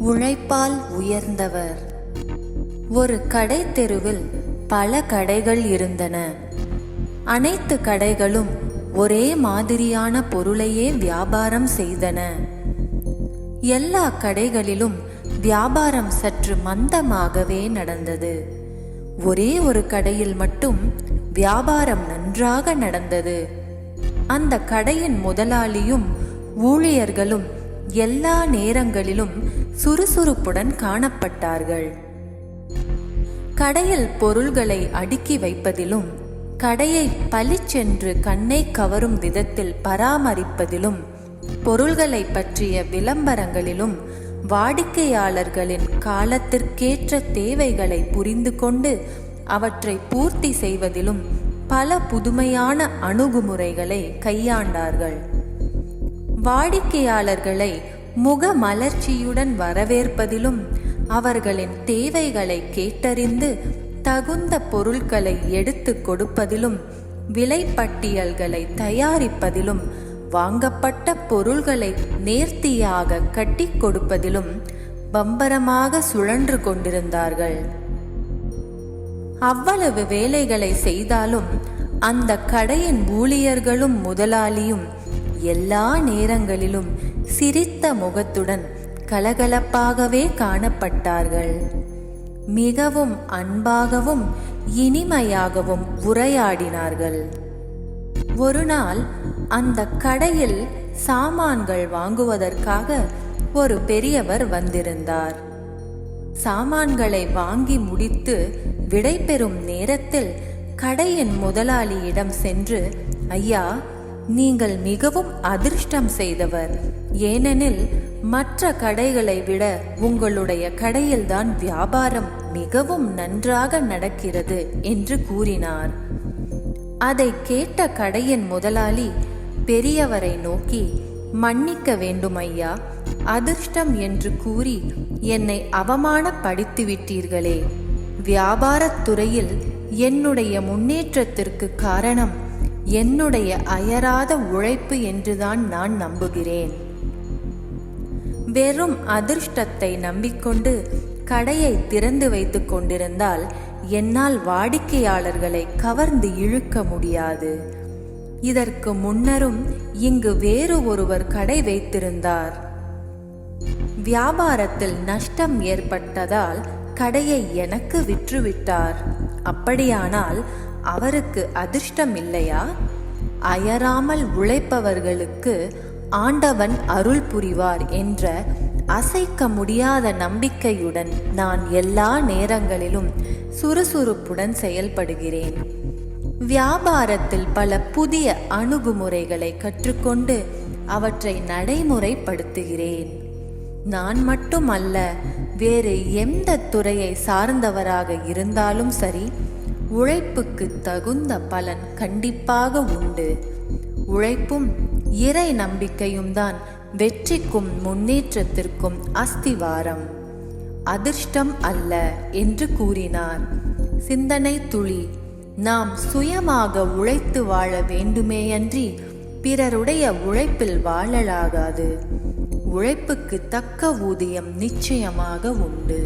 உழைப்பால் உயர்ந்தவர். ஒரு கடை தெருவில் பல கடைகள் இருந்தன. அனைத்து கடைகளும் ஒரே மாதிரியான பொருளையே வியாபாரம் செய்தன. எல்லா கடைகளிலும் வியாபாரம் சற்று மந்தமாகவே நடந்தது. ஒரே ஒரு கடையில் மட்டும் வியாபாரம் நன்றாக நடந்தது. அந்த கடையின் முதலாளியும் ஊழியர்களும் எல்லா நேரங்களிலும் சுறுசுறுப்புடன் காணப்பட்டார்கள். கடையில் பொருள்களை அடுக்கி வைப்பதிலும், கடையை பளிச்சென்று கண்ணை கவரும் விதத்தில் பராமரிப்பதிலும், பொருள்களை பற்றிய விளம்பரங்களிலும், வாடிக்கையாளர்களின் காலத்திற்கேற்ற தேவைகளை புரிந்து கொண்டு அவற்றை பூர்த்தி செய்வதிலும் பல புதுமையான அணுகுமுறைகளை கையாண்டார்கள். வாடிக்கையாளர்களை முகமலர்ச்சியுடன் வரவேற்பதிலும், அவர்களின் தேவைகளை கேட்டறிந்து தகுந்த பொருட்களை எடுத்து கொடுப்பதிலும், விலைப்பட்டியல்களை தயாரிப்பதிலும், வாங்கப்பட்ட பொருள்களை நேர்த்தியாக கட்டி கொடுப்பதிலும் பம்பரமாக சுழன்று கொண்டிருந்தார்கள். அவ்வளவு வேலைகளை செய்தாலும் அந்த கடையின் ஊழியர்களும் முதலாளியும் எல்லா நேரங்களிலும் சிரித்த முகத்துடன் கலகலப்பாகவே காணப்பட்டார்கள். மிகவும் அன்பாகவும் இனிமையாகவும் உரையாடினார்கள். ஒரு நாள் அந்த கடையில் சாமான்கள் வாங்குவதற்காக ஒரு பெரியவர் வந்திருந்தார். சாமான்களை வாங்கி முடித்து விடை பெறும் நேரத்தில் கடையின் முதலாளியிடம் சென்று, ஐயா, நீங்கள் மிகவும் அதிர்ஷ்டம் செய்தவர். ஏனெனில் மற்ற கடைகளை விட உங்களுடைய கடையில்தான் வியாபாரம் மிகவும் நன்றாக நடக்கிறது என்று கூறினார். அதை கேட்ட கடையின் முதலாளி பெரியவரை நோக்கி, மன்னிக்க வேண்டும் ஐயா, அதிர்ஷ்டம் என்று கூறி என்னை அவமானப்படுத்திவிட்டீர்களே. வியாபாரத்துறையில் என்னுடைய முன்னேற்றத்திற்கு காரணம் என்னுடைய அயராத உழைப்பு என்றுதான் நான் நம்புகிறேன். வெறும் அதிர்ஷ்டத்தை நம்பிக்கொண்டு கடையை திறந்து வைத்துக் கொண்டிருந்தால் என்னால் வாடிக்கையாளர்களை கவர்ந்து இழுக்க முடியாது. இதற்கு முன்னரும் இங்கு வேறு ஒருவர் கடை வைத்திருந்தார். வியாபாரத்தில் நஷ்டம் ஏற்பட்டதால் கடையை எனக்கு விற்றுவிட்டார். அப்படியானால் அவருக்கு அதிர்ஷ்டம் இல்லையா? அயராமல் உழைப்பவர்களுக்கு ஆண்டவன் அருள் புரிவார் என்ற அசைக்க முடியாத நம்பிக்கையுடன் நான் எல்லா நேரங்களிலும் சுறுசுறுப்புடன் செயல்படுகிறேன். வியாபாரத்தில் பல புதிய அணுகுமுறைகளை கற்றுக்கொண்டு அவற்றை நடைமுறைப்படுத்துகிறேன். நான் மட்டுமல்ல, வேறு எந்த துறையை சார்ந்தவராக இருந்தாலும் சரி, உழைப்புக்கு தகுந்த பலன் கண்டிப்பாக உண்டு. உழைப்பும் இறை நம்பிக்கையும் தான் வெற்றிக்கும் முன்னேற்றத்திற்கும் அஸ்திவாரம், அதிர்ஷ்டம் அல்ல என்று கூறினார். சிந்தனை துளி. நாம் சுயமாக உழைத்து வாழ வேண்டுமேயன்றி பிறருடைய உழைப்பில் வாழலாகாது. உழைப்புக்கு தக்க ஊதியம் நிச்சயமாக உண்டு.